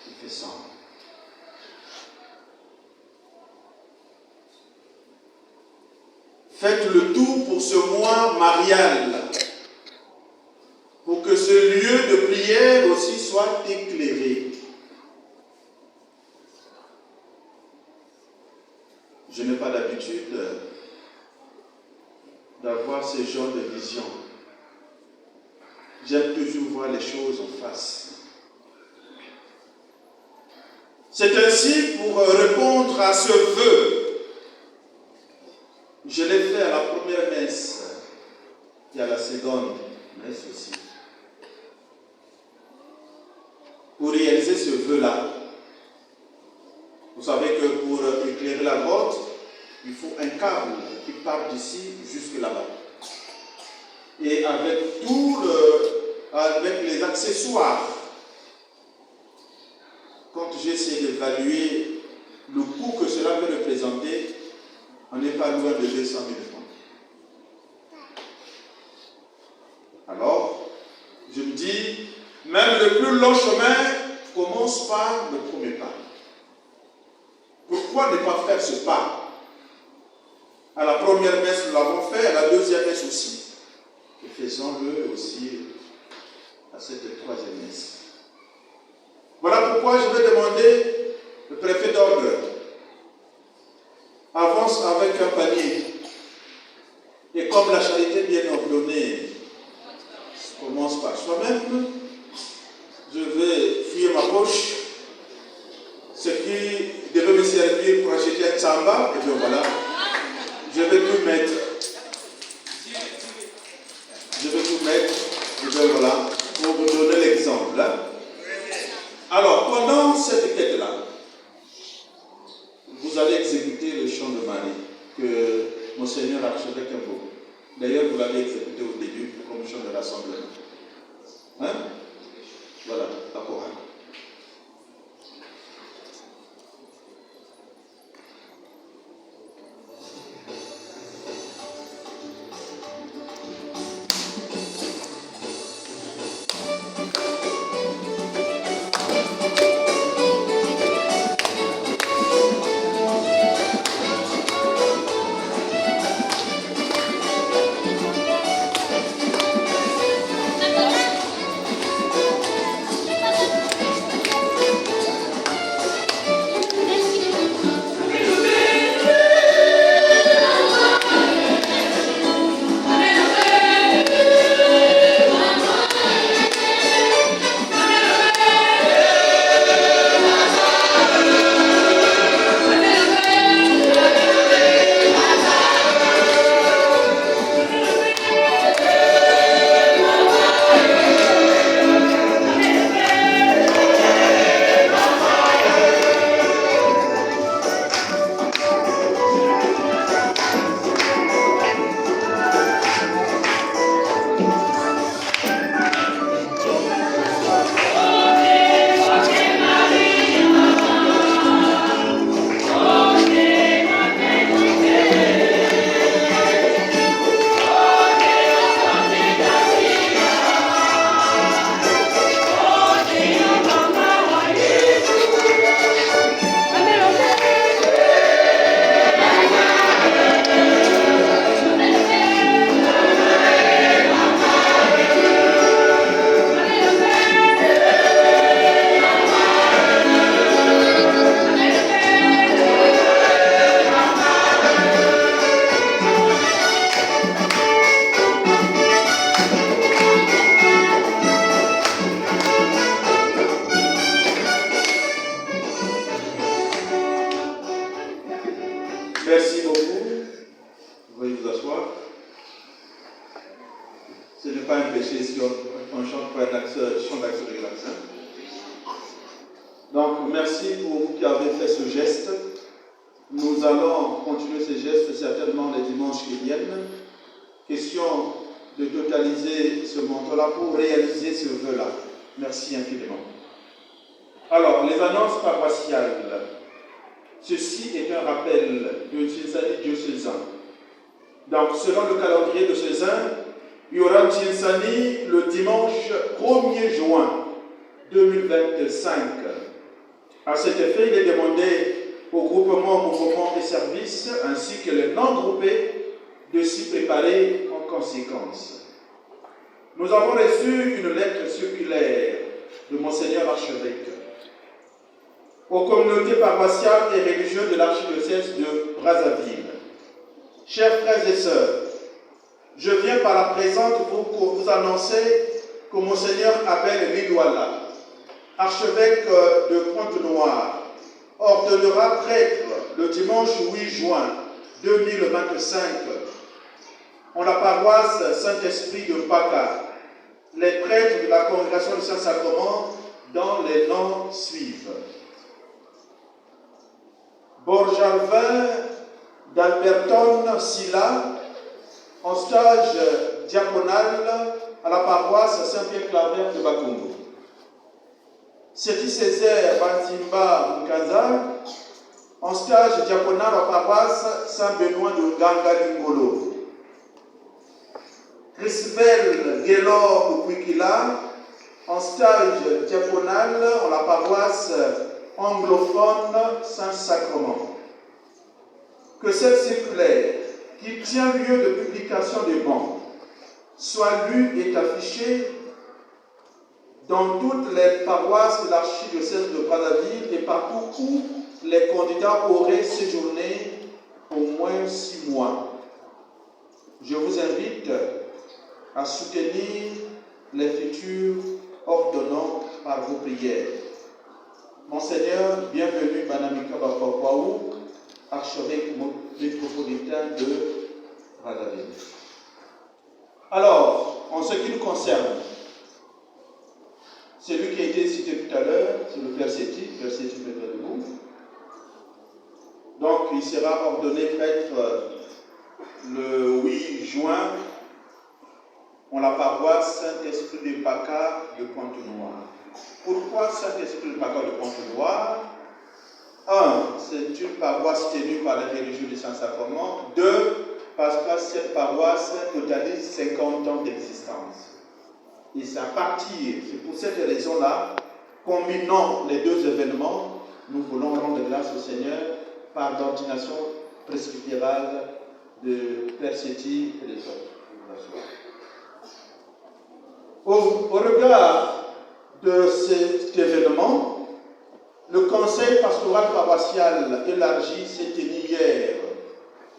il fait sombre. Faites le tout pour ce mois marial, pour que ce lieu de prière aussi soit éclairé. Je n'ai pas l'habitude d'avoir ce genre de vision. J'aime toujours voir les choses en face. C'est ainsi pour répondre à ce vœu. Je l'ai fait à la première messe et à la seconde messe aussi. Pour réaliser ce vœu-là, vous savez que pour éclairer la grotte, il faut un câble qui part d'ici jusque là-bas. Et avec avec les accessoires, quand j'ai essayé d'évaluer le coût que cela peut représenter, on n'est pas loin de 200 000 francs. Alors, je me dis, même le plus long chemin commence par le premier pas. Pourquoi ne pas faire ce pas? À la première messe, nous l'avons fait, à la deuxième messe aussi. Et faisons-le aussi à cette troisième messe. Voilà pourquoi je vais demander le préfet d'ordre. Avance avec un panier. Et comme la charité bien ordonnée commence par soi-même, je vais fouiller ma poche. Ce qui devait me servir pour acheter un tsamba, et bien voilà, je vais tout mettre. Je vais tout mettre, et bien voilà, pour vous donner l'exemple. Alors, pendant cette quête-là, vous allez exécuter le chant de Marie que Monseigneur Archevêque Mbo. D'ailleurs, vous l'avez exécuté au début comme chant de rassemblement. Hein? Voilà, la chorale. un péché si on chante pas un chant d'action de grâce. Donc, merci pour vous qui avez fait ce geste. Nous allons continuer ce geste certainement les dimanches qui viennent. Question de totaliser ce montant-là pour réaliser ce vœu-là. Merci infiniment. Alors, les annonces paroissiales. Ceci est un rappel de Tsinsani diocésain. Donc, selon le calendrier diocésain, il y aura un Tsinsani le dimanche 1er juin 2025. À cet effet, il est demandé aux groupements, mouvements et services, ainsi que les non-groupés, de s'y préparer en conséquence. Nous avons reçu une lettre circulaire de Monseigneur Archevêque aux communautés paroissiales et religieuses de l'archidiocèse de Brazzaville. Chers frères et sœurs, je viens par la présente pour vous annoncer que Monseigneur Abel Lidouala, archevêque de Pointe-Noire, ordonnera prêtre le dimanche 8 juin 2025 en la paroisse Saint-Esprit de Paka. Les prêtres de la congrégation du Saint-Sacrement dont les noms suivent. Borjalvin d'Alberton Silla, en stage diaconal à la paroisse Saint-Pierre-Claver de Bakongo. Seti Césaire Bantimba Mukaza, en stage diaconal à la paroisse Saint-Benoît de Ganga-Lingolo. Chrisvel Guélor Ukwikila, en stage diaconal à la paroisse anglophone Saint-Sacrement. Que cette circulaire, qui tient lieu de publication des bans, soit lue et affichée dans toutes les paroisses de l'archidiocèse de Brazzaville et partout où les candidats auraient séjourné au moins 6 mois. Je vous invite à soutenir les futurs ordonnants par vos prières. Monseigneur, bienvenue, Banamika Bapakwaou, archevêque métropolitain de Brazzaville. Alors, en ce qui nous concerne, celui qui a été cité tout à l'heure, c'est le Père Séti, Père Séti Maître de vous. Donc, il sera ordonné prêtre le 8 juin en la paroisse Saint-Esprit de Paka de Pointe-Noire. Pourquoi Saint-Esprit de Paka de Pointe-Noire? 1. C'est une paroisse tenue par les religieux du Saint-Sacrement. 2. Parce que cette paroisse totalise 50 ans d'existence. Et c'est à partir, c'est pour cette raison-là, combinant les deux événements, nous voulons rendre grâce au Seigneur par l'ordination presbytérale de Père Séti et des autres. Au regard de cet événement, le conseil pastoral paroissial élargi s'est tenu hier,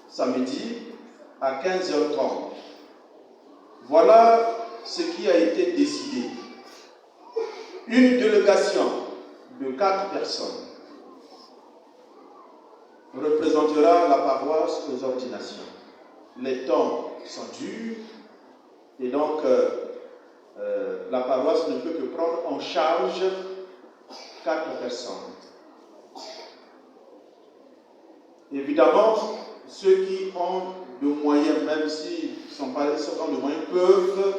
samedi, à 15h30. Voilà ce qui a été décidé. Une délégation de 4 personnes représentera la paroisse aux ordinations. Les temps sont durs et donc la paroisse ne peut que prendre en charge 4 personnes. Évidemment, ceux qui ont de moyens, même s'ils ne sont pas de moyens, peuvent,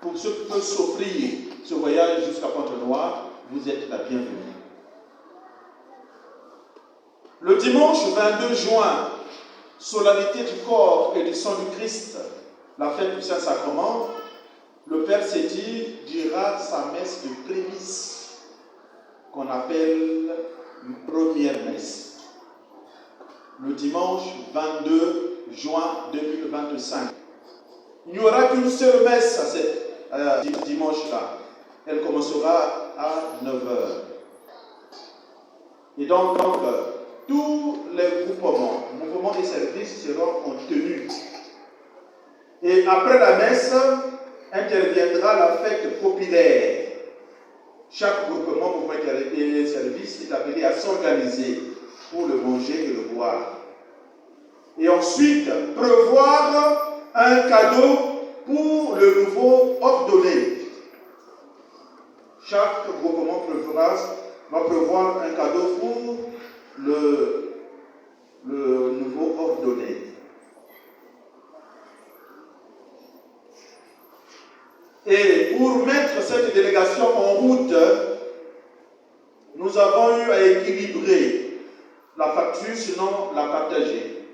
pour ceux qui peuvent s'offrir ce voyage jusqu'à Pointe-Noire, vous êtes la bienvenue. Le dimanche 22 juin, solennité du corps et du sang du Christ, la fête du Saint-Sacrement, le Père Séti dira sa messe de prémisse, qu'on appelle une première messe. Le dimanche 22 juin 2025. Il n'y aura qu'une seule messe à ce dimanche-là. Elle commencera à 9h. Et donc tous les groupements, mouvements et services seront en tenue. Et après la messe, interviendra la fête populaire. Chaque groupement, mouvement et service est appelé à s'organiser pour le manger et le boire. Et ensuite, prévoir un cadeau pour le nouveau ordonné. Chaque groupement va prévoir un cadeau pour le nouveau ordonné. Et pour mettre cette délégation en route, nous avons eu à équilibrer la facture, sinon la partager.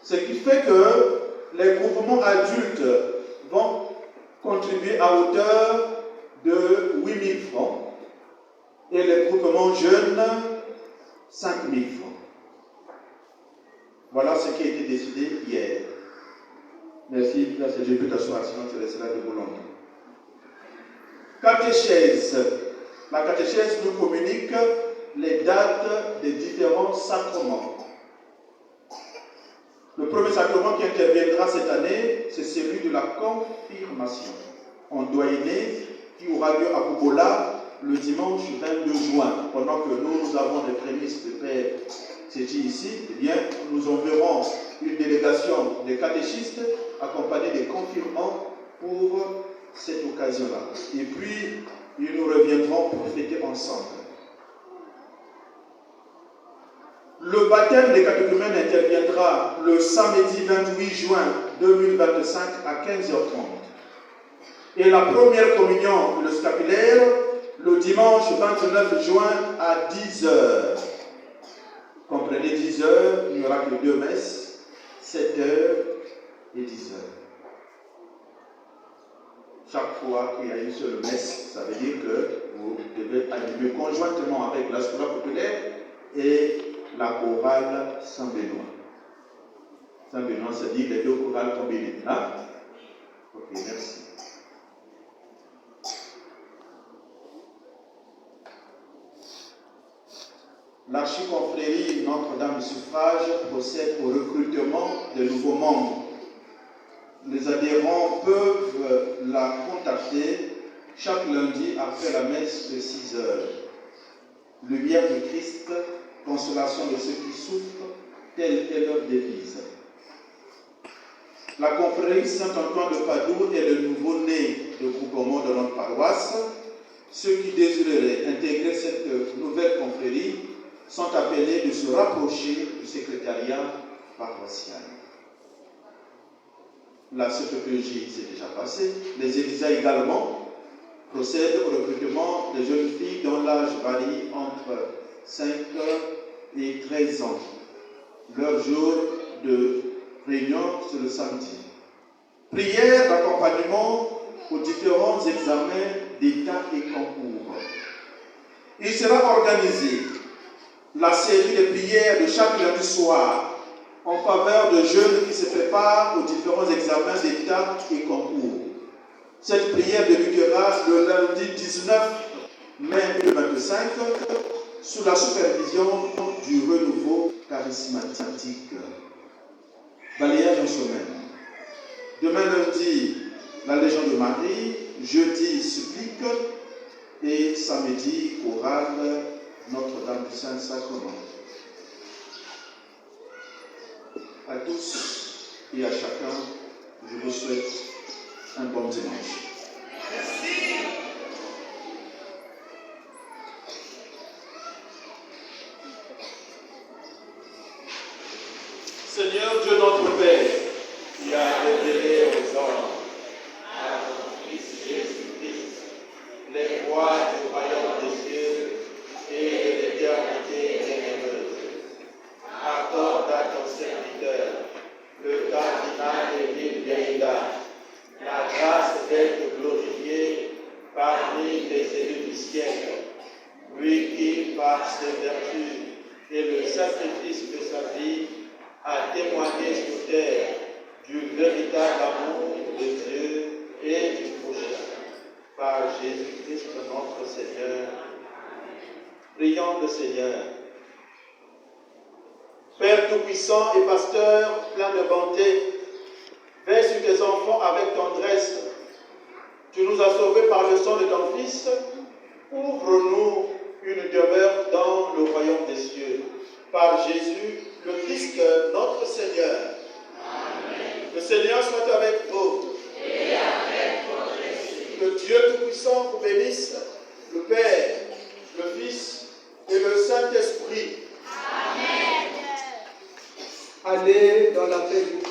Ce qui fait que les groupements adultes vont contribuer à hauteur de 8 000 francs et les groupements jeunes 5 000 francs. Voilà ce qui a été décidé hier. Merci, là, je peux t'asseoir, sinon tu resteras debout longtemps. Catéchèse. La catéchèse nous communique les dates des différents sacrements. Le premier sacrement qui interviendra cette année, c'est celui de la confirmation en doyenné qui aura lieu à Koubola le dimanche 22 juin. Pendant que nous avons les prémices de Père Séti ici, eh bien, nous enverrons une délégation de catéchistes accompagnés des confirmants pour cette occasion-là. Et puis, ils nous reviendront pour fêter ensemble. Le baptême des catéchumènes interviendra le samedi 28 juin 2025 à 15h30. Et la première communion, le scapulaire, le dimanche 29 juin à 10h. Comprenez 10h, il n'y aura que 2 messes, 7h et 10h. Chaque fois qu'il y a une seule messe, ça veut dire que vous devez animer conjointement avec la scola populaire et la chorale Saint-Benoît. Saint-Benoît, c'est-à-dire les deux chorales combinées. Hein? Ok, merci. L'archiconfrérie Notre-Dame du Suffrage procède au recrutement de nouveaux membres. Les adhérents peuvent la contacter chaque lundi après la messe de 6h. Lumière de Christ, consolation de ceux qui souffrent, telle est leur devise. La confrérie Saint-Antoine de Padoue est le nouveau-né de groupement de notre paroisse. Ceux qui désireraient intégrer cette nouvelle confrérie sont appelés de se rapprocher du secrétariat paroissial. La CPPJ s'est déjà passée. Les Élisa également procèdent au recrutement des jeunes filles dont l'âge varie entre 5 et 13 ans. Leur jour de réunion, c'est le samedi. Prière d'accompagnement aux différents examens d'État et concours. Il sera organisé la série de prières de chaque lundi soir en faveur de jeunes qui se préparent aux différents examens d'État et concours. Cette prière débutera le lundi 19 mai 2025 sous la supervision du renouveau charismatique. Balayage en semaine. Demain lundi, la Légion de Marie. Jeudi, supplique. Et samedi, chorale Notre-Dame du Saint-Sacrement. À tous et à chacun, je vous souhaite un bon dimanche. Merci. Seigneur Dieu notre Père, qui a révélé aux hommes, à ton Fils Jésus-Christ, les voies du royaume des cieux et de l'éternité généreuse, accorde à ton serviteur, le cardinal Émile Gaïda, la grâce d'être glorifié parmi les élus du siècle, lui qui, par ses vertus et le sacrifice de sa vie, a témoigné sur terre du véritable amour de Dieu et du prochain. Par Jésus-Christ notre Seigneur. Prions le Seigneur. Père Tout-Puissant et Pasteur plein de bonté, veille sur tes enfants avec tendresse. Tu nous as sauvés par le sang de ton Fils. Ouvre-nous une demeure dans le royaume des cieux. Par Jésus, le Christ, notre Seigneur. Amen. Le Seigneur soit avec vous. Et que Dieu Tout-Puissant vous bénisse, le Père, le Fils et le Saint-Esprit. Allez dans la paix du